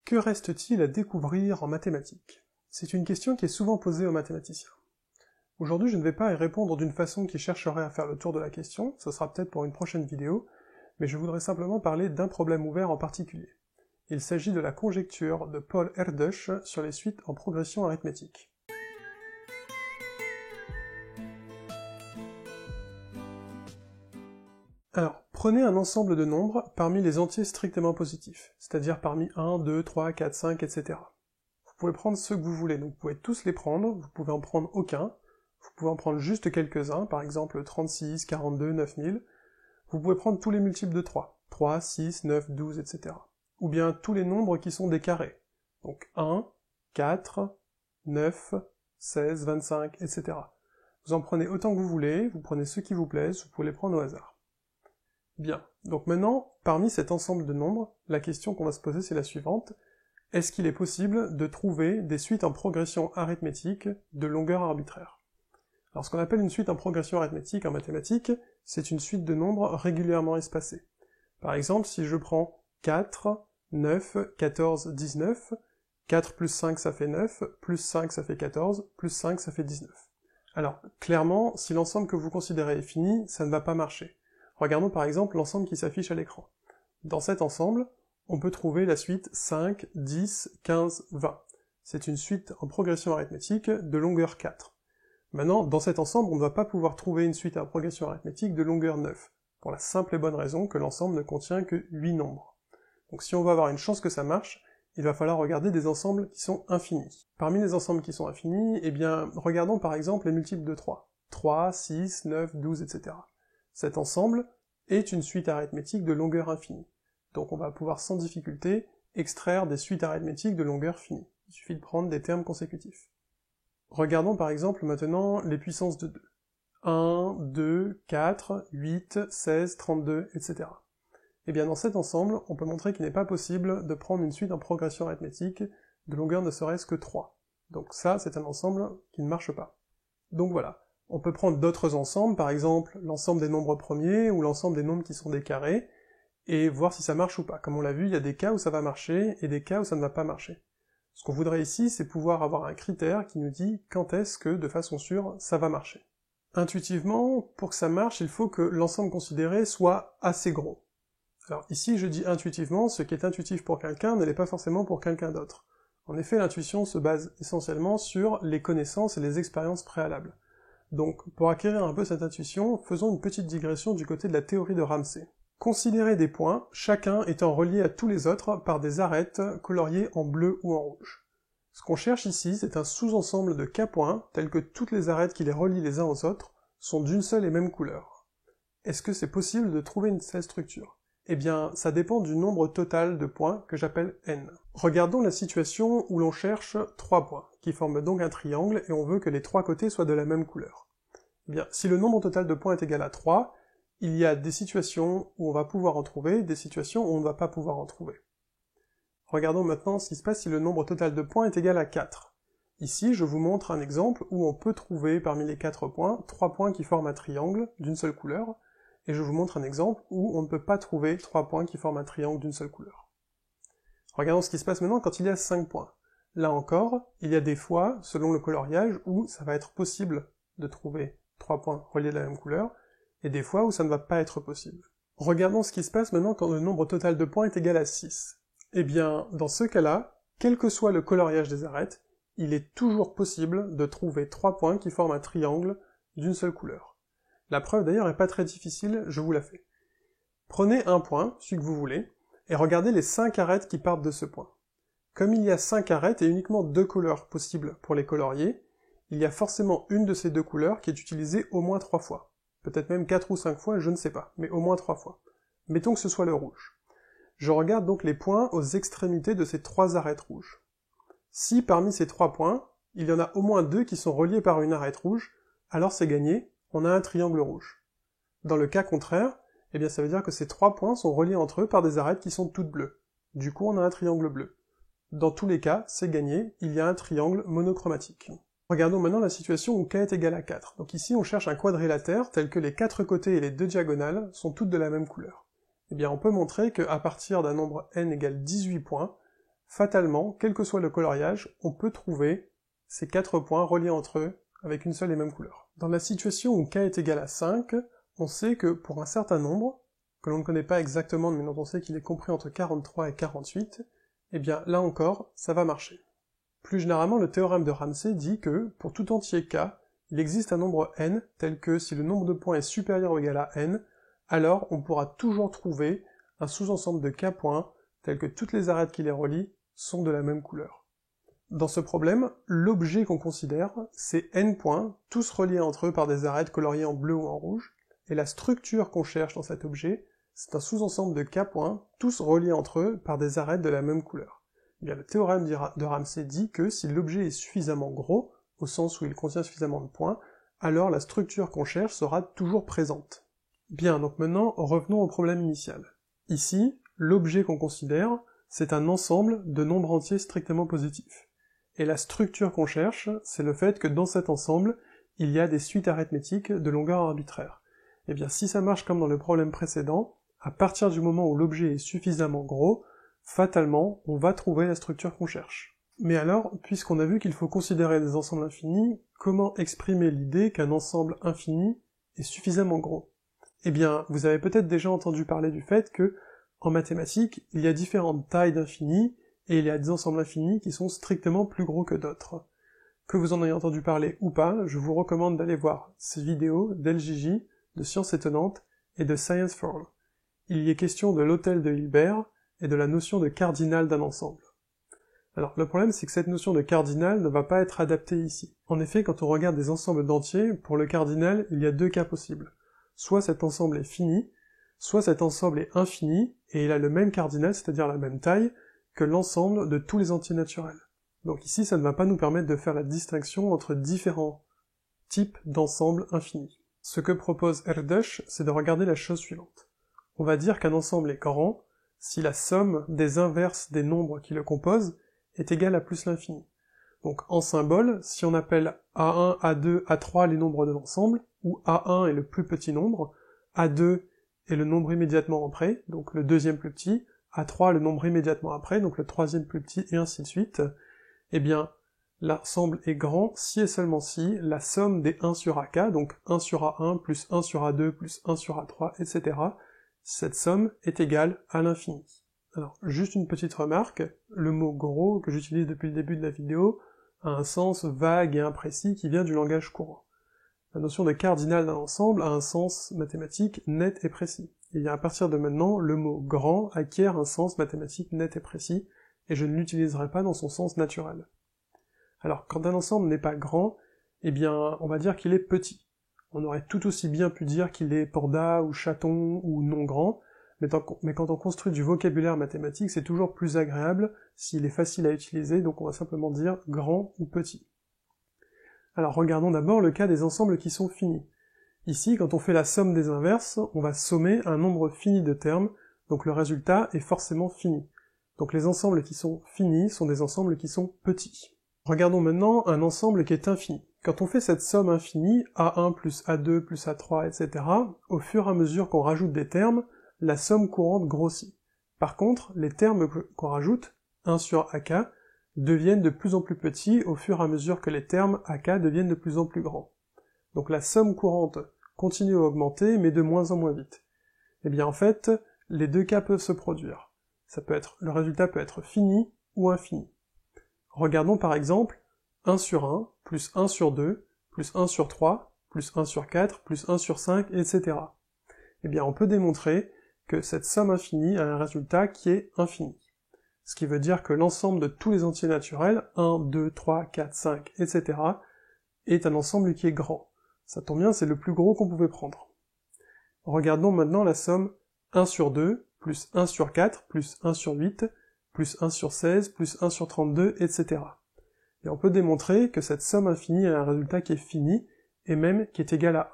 Que reste-t-il à découvrir en mathématiques? C'est une question qui est souvent posée aux mathématiciens. Aujourd'hui, je ne vais pas y répondre d'une façon qui chercherait à faire le tour de la question, ce sera peut-être pour une prochaine vidéo, mais je voudrais simplement parler d'un problème ouvert en particulier. Il s'agit de la conjecture de Paul Erdős sur les suites en progression arithmétique. Alors, prenez un ensemble de nombres parmi les entiers strictement positifs, c'est-à-dire parmi 1, 2, 3, 4, 5, etc. Vous pouvez prendre ceux que vous voulez, donc vous pouvez tous les prendre, vous pouvez en prendre aucun, vous pouvez en prendre juste quelques-uns, par exemple 36, 42, 9000, vous pouvez prendre tous les multiples de 3, 3, 6, 9, 12, etc. Ou bien tous les nombres qui sont des carrés, donc 1, 4, 9, 16, 25, etc. Vous en prenez autant que vous voulez, vous prenez ceux qui vous plaisent, vous pouvez les prendre au hasard. Bien, donc maintenant, parmi cet ensemble de nombres, la question qu'on va se poser c'est la suivante. Est-ce qu'il est possible de trouver des suites en progression arithmétique de longueur arbitraire? Alors ce qu'on appelle une suite en progression arithmétique en mathématiques, c'est une suite de nombres régulièrement espacés. Par exemple, si je prends 4, 9, 14, 19, 4 plus 5 ça fait 9, plus 5 ça fait 14, plus 5 ça fait 19. Alors, clairement, si l'ensemble que vous considérez est fini, ça ne va pas marcher. Regardons par exemple l'ensemble qui s'affiche à l'écran. Dans cet ensemble, on peut trouver la suite 5, 10, 15, 20. C'est une suite en progression arithmétique de longueur 4. Maintenant, dans cet ensemble, on ne va pas pouvoir trouver une suite en progression arithmétique de longueur 9, pour la simple et bonne raison que l'ensemble ne contient que 8 nombres. Donc si on veut avoir une chance que ça marche, il va falloir regarder des ensembles qui sont infinis. Parmi les ensembles qui sont infinis, eh bien, regardons par exemple les multiples de 3. 3, 6, 9, 12, etc. Cet ensemble est une suite arithmétique de longueur infinie. Donc on va pouvoir sans difficulté extraire des suites arithmétiques de longueur finie. Il suffit de prendre des termes consécutifs. Regardons par exemple maintenant les puissances de 2. 1, 2, 4, 8, 16, 32, etc. Et bien dans cet ensemble, on peut montrer qu'il n'est pas possible de prendre une suite en progression arithmétique de longueur ne serait-ce que 3. Donc ça, c'est un ensemble qui ne marche pas. Donc voilà. On peut prendre d'autres ensembles, par exemple l'ensemble des nombres premiers ou l'ensemble des nombres qui sont des carrés, et voir si ça marche ou pas. Comme on l'a vu, il y a des cas où ça va marcher et des cas où ça ne va pas marcher. Ce qu'on voudrait ici, c'est pouvoir avoir un critère qui nous dit quand est-ce que, de façon sûre, ça va marcher. Intuitivement, pour que ça marche, il faut que l'ensemble considéré soit assez gros. Alors ici, je dis intuitivement, ce qui est intuitif pour quelqu'un ne l'est pas forcément pour quelqu'un d'autre. En effet, l'intuition se base essentiellement sur les connaissances et les expériences préalables. Donc, pour acquérir un peu cette intuition, faisons une petite digression du côté de la théorie de Ramsey. Considérez des points, chacun étant relié à tous les autres par des arêtes coloriées en bleu ou en rouge. Ce qu'on cherche ici, c'est un sous-ensemble de k-points, tels que toutes les arêtes qui les relient les uns aux autres sont d'une seule et même couleur. Est-ce que c'est possible de trouver une telle structure? Eh bien, ça dépend du nombre total de points que j'appelle n. Regardons la situation où l'on cherche 3 points, qui forment donc un triangle et on veut que les 3 côtés soient de la même couleur. Eh bien, si le nombre total de points est égal à 3, il y a des situations où on va pouvoir en trouver, des situations où on ne va pas pouvoir en trouver. Regardons maintenant ce qui se passe si le nombre total de points est égal à 4. Ici, je vous montre un exemple où on peut trouver parmi les 4 points, 3 points qui forment un triangle d'une seule couleur, et je vous montre un exemple où on ne peut pas trouver 3 points qui forment un triangle d'une seule couleur. Regardons ce qui se passe maintenant quand il y a 5 points. Là encore, il y a des fois, selon le coloriage, où ça va être possible de trouver 3 points reliés de la même couleur, et des fois où ça ne va pas être possible. Regardons ce qui se passe maintenant quand le nombre total de points est égal à 6. Eh bien, dans ce cas-là, quel que soit le coloriage des arêtes, il est toujours possible de trouver 3 points qui forment un triangle d'une seule couleur. La preuve d'ailleurs est pas très difficile, je vous la fais. Prenez un point, celui que vous voulez, et regardez les 5 arêtes qui partent de ce point. Comme il y a 5 arêtes et uniquement 2 couleurs possibles pour les colorier, il y a forcément une de ces 2 couleurs qui est utilisée au moins 3 fois. Peut-être même 4 ou 5 fois, je ne sais pas, mais au moins 3 fois. Mettons que ce soit le rouge. Je regarde donc les points aux extrémités de ces 3 arêtes rouges. Si parmi ces 3 points, il y en a au moins 2 qui sont reliés par une arête rouge, alors c'est gagné, on a un triangle rouge. Dans le cas contraire, eh bien ça veut dire que ces 3 points sont reliés entre eux par des arêtes qui sont toutes bleues. Du coup on a un triangle bleu. Dans tous les cas, c'est gagné, il y a un triangle monochromatique. Regardons maintenant la situation où k est égal à 4. Donc ici on cherche un quadrilatère tel que les 4 côtés et les 2 diagonales sont toutes de la même couleur. Eh bien on peut montrer qu'à partir d'un nombre n égale 18 points, fatalement, quel que soit le coloriage, on peut trouver ces 4 points reliés entre eux avec une seule et même couleur. Dans la situation où k est égal à 5, on sait que pour un certain nombre, que l'on ne connaît pas exactement mais dont on sait qu'il est compris entre 43 et 48, eh bien là encore, ça va marcher. Plus généralement, le théorème de Ramsey dit que, pour tout entier k, il existe un nombre n, tel que si le nombre de points est supérieur ou égal à n, alors on pourra toujours trouver un sous-ensemble de k points, tel que toutes les arêtes qui les relient sont de la même couleur. Dans ce problème, l'objet qu'on considère, c'est n points, tous reliés entre eux par des arêtes coloriées en bleu ou en rouge, et la structure qu'on cherche dans cet objet, c'est un sous-ensemble de k points, tous reliés entre eux par des arêtes de la même couleur. Eh bien, le théorème de Ramsey dit que si l'objet est suffisamment gros, au sens où il contient suffisamment de points, alors la structure qu'on cherche sera toujours présente. Bien, donc maintenant, revenons au problème initial. Ici, l'objet qu'on considère, c'est un ensemble de nombres entiers strictement positifs. Et la structure qu'on cherche, c'est le fait que dans cet ensemble, il y a des suites arithmétiques de longueur arbitraire. Eh bien, si ça marche comme dans le problème précédent, à partir du moment où l'objet est suffisamment gros, fatalement, on va trouver la structure qu'on cherche. Mais alors, puisqu'on a vu qu'il faut considérer des ensembles infinis, comment exprimer l'idée qu'un ensemble infini est suffisamment gros? Eh bien, vous avez peut-être déjà entendu parler du fait que, en mathématiques, il y a différentes tailles d'infinis, et il y a des ensembles infinis qui sont strictement plus gros que d'autres. Que vous en ayez entendu parler ou pas, je vous recommande d'aller voir ces vidéos d'LJJ, de Sciences Étonnantes et de Science for All. Il y est question de l'hôtel de Hilbert et de la notion de cardinal d'un ensemble. Alors, le problème, c'est que cette notion de cardinal ne va pas être adaptée ici. En effet, quand on regarde des ensembles d'entiers, pour le cardinal, il y a deux cas possibles. Soit cet ensemble est fini, soit cet ensemble est infini, et il a le même cardinal, c'est-à-dire la même taille, que l'ensemble de tous les entiers naturels. Donc ici, ça ne va pas nous permettre de faire la distinction entre différents types d'ensembles infinis. Ce que propose Erdős, c'est de regarder la chose suivante. On va dire qu'un ensemble est grand si la somme des inverses des nombres qui le composent est égale à plus l'infini. Donc en symbole, si on appelle A1, A2, A3 les nombres de l'ensemble, où A1 est le plus petit nombre, A2 est le nombre immédiatement après, donc le deuxième plus petit, A3 le nombre immédiatement après, donc le troisième plus petit, et ainsi de suite, eh bien, l'ensemble est grand si et seulement si la somme des 1 sur AK, donc 1 sur A1 plus 1 sur A2 plus 1 sur A3, etc., cette somme est égale à l'infini. Alors, juste une petite remarque, le mot gros, que j'utilise depuis le début de la vidéo, a un sens vague et imprécis qui vient du langage courant. La notion de cardinal d'un ensemble a un sens mathématique net et précis. Et bien à partir de maintenant, le mot grand acquiert un sens mathématique net et précis, et je ne l'utiliserai pas dans son sens naturel. Alors, quand un ensemble n'est pas grand, eh bien, on va dire qu'il est petit. On aurait tout aussi bien pu dire qu'il est panda, ou chaton, ou non grand, mais quand on construit du vocabulaire mathématique, c'est toujours plus agréable s'il est facile à utiliser, donc on va simplement dire grand ou petit. Alors regardons d'abord le cas des ensembles qui sont finis. Ici, quand on fait la somme des inverses, on va sommer un nombre fini de termes, donc le résultat est forcément fini. Donc les ensembles qui sont finis sont des ensembles qui sont petits. Regardons maintenant un ensemble qui est infini. Quand on fait cette somme infinie, A1 plus A2 plus A3, etc., au fur et à mesure qu'on rajoute des termes, la somme courante grossit. Par contre, les termes qu'on rajoute, 1 sur AK, deviennent de plus en plus petits au fur et à mesure que les termes AK deviennent de plus en plus grands. Donc la somme courante continue à augmenter, mais de moins en moins vite. Eh bien en fait, les deux cas peuvent se produire. Le résultat peut être fini ou infini. Regardons par exemple 1 sur 1, plus 1 sur 2, plus 1 sur 3, plus 1 sur 4, plus 1 sur 5, etc. Eh bien on peut démontrer que cette somme infinie a un résultat qui est infini. Ce qui veut dire que l'ensemble de tous les entiers naturels, 1, 2, 3, 4, 5, etc., est un ensemble qui est grand. Ça tombe bien, c'est le plus gros qu'on pouvait prendre. Regardons maintenant la somme 1 sur 2, plus 1 sur 4, plus 1 sur 8, plus 1 sur 16, plus 1 sur 32, etc. Et on peut démontrer que cette somme infinie a un résultat qui est fini, et même qui est égal à 1.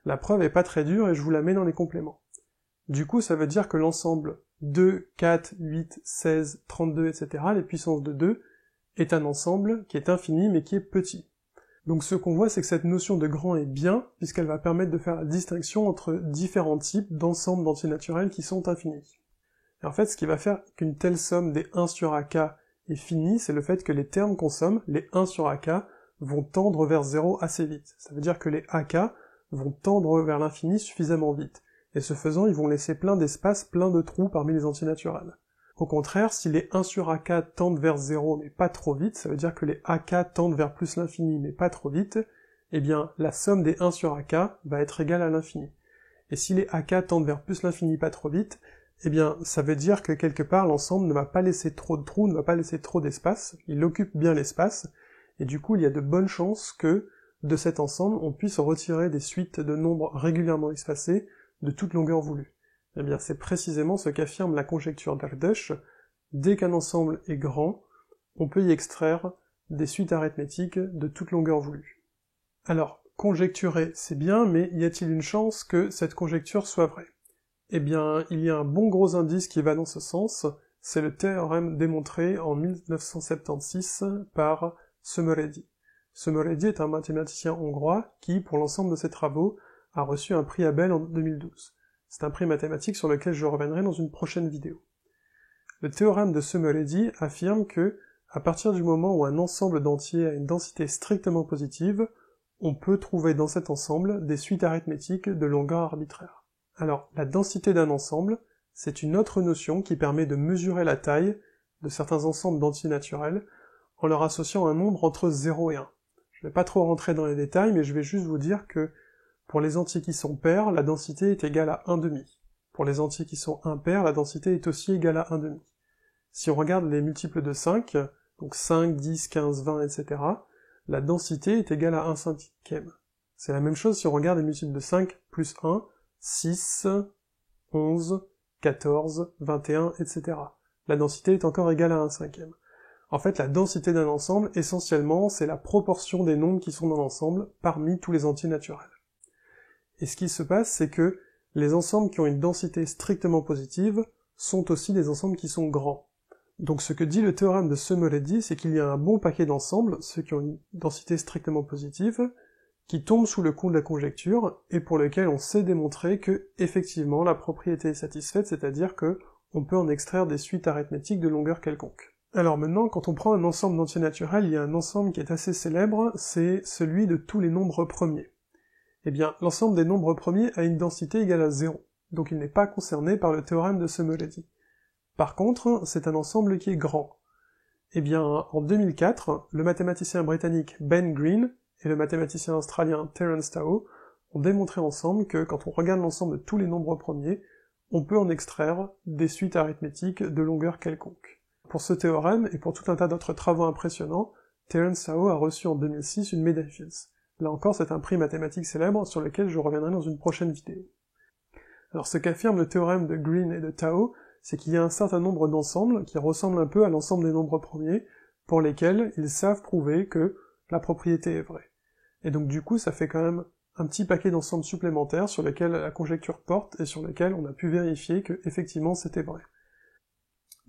La preuve est pas très dure et je vous la mets dans les compléments. Du coup, ça veut dire que l'ensemble 2, 4, 8, 16, 32, etc., les puissances de 2, est un ensemble qui est infini mais qui est petit. Donc ce qu'on voit, c'est que cette notion de grand est bien, puisqu'elle va permettre de faire la distinction entre différents types d'ensembles d'entiers naturels qui sont infinis. Et en fait, ce qui va faire qu'une telle somme des 1 sur AK et fini, c'est le fait que les termes qu'on somme, les 1 sur AK, vont tendre vers 0 assez vite. Ça veut dire que les AK vont tendre vers l'infini suffisamment vite, et ce faisant, ils vont laisser plein d'espaces, plein de trous parmi les entiers naturels. Au contraire, si les 1 sur AK tendent vers 0 mais pas trop vite, ça veut dire que les AK tendent vers plus l'infini mais pas trop vite, eh bien la somme des 1 sur AK va être égale à l'infini. Et si les AK tendent vers plus l'infini pas trop vite, eh bien ça veut dire que quelque part l'ensemble ne va pas laisser trop de trous, ne va pas laisser trop d'espace, il occupe bien l'espace, et du coup il y a de bonnes chances que de cet ensemble on puisse retirer des suites de nombres régulièrement espacés de toute longueur voulue. Eh bien, c'est précisément ce qu'affirme la conjecture d'Ardèche. Dès qu'un ensemble est grand, on peut y extraire des suites arithmétiques de toute longueur voulue. Alors, conjecturer, c'est bien, mais y a-t-il une chance que cette conjecture soit vraie? Eh bien, il y a un bon gros indice qui va dans ce sens, c'est le théorème démontré en 1976 par Sömöredi. Sömöredi est un mathématicien hongrois qui, pour l'ensemble de ses travaux, a reçu un prix Abel en 2012. C'est un prix mathématique sur lequel je reviendrai dans une prochaine vidéo. Le théorème de Sömöredi affirme que, à partir du moment où un ensemble d'entiers a une densité strictement positive, on peut trouver dans cet ensemble des suites arithmétiques de longueur arbitraire. Alors, la densité d'un ensemble, c'est une autre notion qui permet de mesurer la taille de certains ensembles d'entiers naturels en leur associant un nombre entre 0 et 1. Je ne vais pas trop rentrer dans les détails, mais je vais juste vous dire que pour les entiers qui sont pairs, la densité est égale à 1,5. Pour les entiers qui sont impairs, la densité est aussi égale à 1,5. Si on regarde les multiples de 5, donc 5, 10, 15, 20, etc., la densité est égale à 1/5. C'est la même chose si on regarde les multiples de 5 plus 1, 6, 11, 14, 21, etc. La densité est encore égale à 1/5. En fait, la densité d'un ensemble, essentiellement, c'est la proportion des nombres qui sont dans l'ensemble parmi tous les entiers naturels. Et ce qui se passe, c'est que les ensembles qui ont une densité strictement positive sont aussi des ensembles qui sont grands. Donc ce que dit le théorème de Sömöredi, c'est qu'il y a un bon paquet d'ensembles, ceux qui ont une densité strictement positive, qui tombent sous le coup de la conjecture, et pour lesquels on sait démontrer que, effectivement, la propriété est satisfaite, c'est-à-dire que on peut en extraire des suites arithmétiques de longueur quelconque. Alors maintenant, quand on prend un ensemble d'entiers naturels, il y a un ensemble qui est assez célèbre, c'est celui de tous les nombres premiers. Eh bien, l'ensemble des nombres premiers a une densité égale à 0, donc il n'est pas concerné par le théorème de Sömöredi. Par contre, c'est un ensemble qui est grand. Eh bien, en 2004, le mathématicien britannique Ben Green et le mathématicien australien Terence Tao ont démontré ensemble que quand on regarde l'ensemble de tous les nombres premiers, on peut en extraire des suites arithmétiques de longueur quelconque. Pour ce théorème, et pour tout un tas d'autres travaux impressionnants, Terence Tao a reçu en 2006 une médaille Fields. Là encore, c'est un prix mathématique célèbre sur lequel je reviendrai dans une prochaine vidéo. Alors ce qu'affirme le théorème de Green et de Tao, c'est qu'il y a un certain nombre d'ensembles qui ressemblent un peu à l'ensemble des nombres premiers, pour lesquels ils savent prouver que la propriété est vraie. Et donc du coup, ça fait quand même un petit paquet d'ensembles supplémentaires sur lesquels la conjecture porte et sur lesquels on a pu vérifier que effectivement c'était vrai.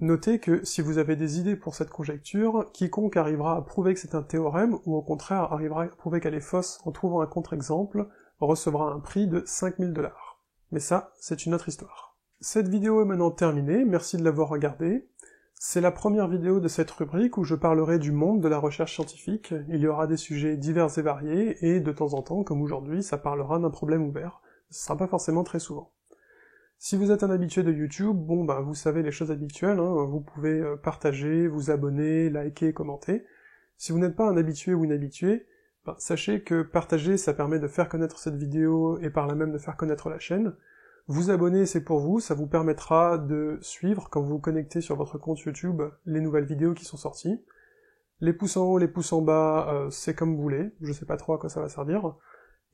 Notez que si vous avez des idées pour cette conjecture, quiconque arrivera à prouver que c'est un théorème, ou au contraire arrivera à prouver qu'elle est fausse en trouvant un contre-exemple, recevra un prix de 5000 $. Mais ça, c'est une autre histoire. Cette vidéo est maintenant terminée, merci de l'avoir regardée. C'est la première vidéo de cette rubrique où je parlerai du monde de la recherche scientifique, il y aura des sujets divers et variés, et de temps en temps, comme aujourd'hui, ça parlera d'un problème ouvert. Ce sera pas forcément très souvent. Si vous êtes un habitué de YouTube, bon bah vous savez les choses habituelles, hein, vous pouvez partager, vous abonner, liker, commenter. Si vous n'êtes pas un habitué ou une habituée, ben, sachez que partager ça permet de faire connaître cette vidéo et par là même de faire connaître la chaîne. Vous abonner c'est pour vous, ça vous permettra de suivre quand vous vous connectez sur votre compte YouTube les nouvelles vidéos qui sont sorties. Les pouces en haut, les pouces en bas, c'est comme vous voulez, je sais pas trop à quoi ça va servir.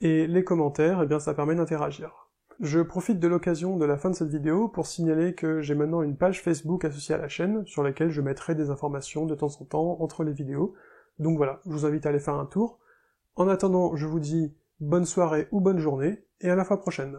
Et les commentaires, eh bien ça permet d'interagir. Je profite de l'occasion de la fin de cette vidéo pour signaler que j'ai maintenant une page Facebook associée à la chaîne, sur laquelle je mettrai des informations de temps en temps entre les vidéos. Donc voilà, je vous invite à aller faire un tour. En attendant, je vous dis bonne soirée ou bonne journée, et à la fois prochaine.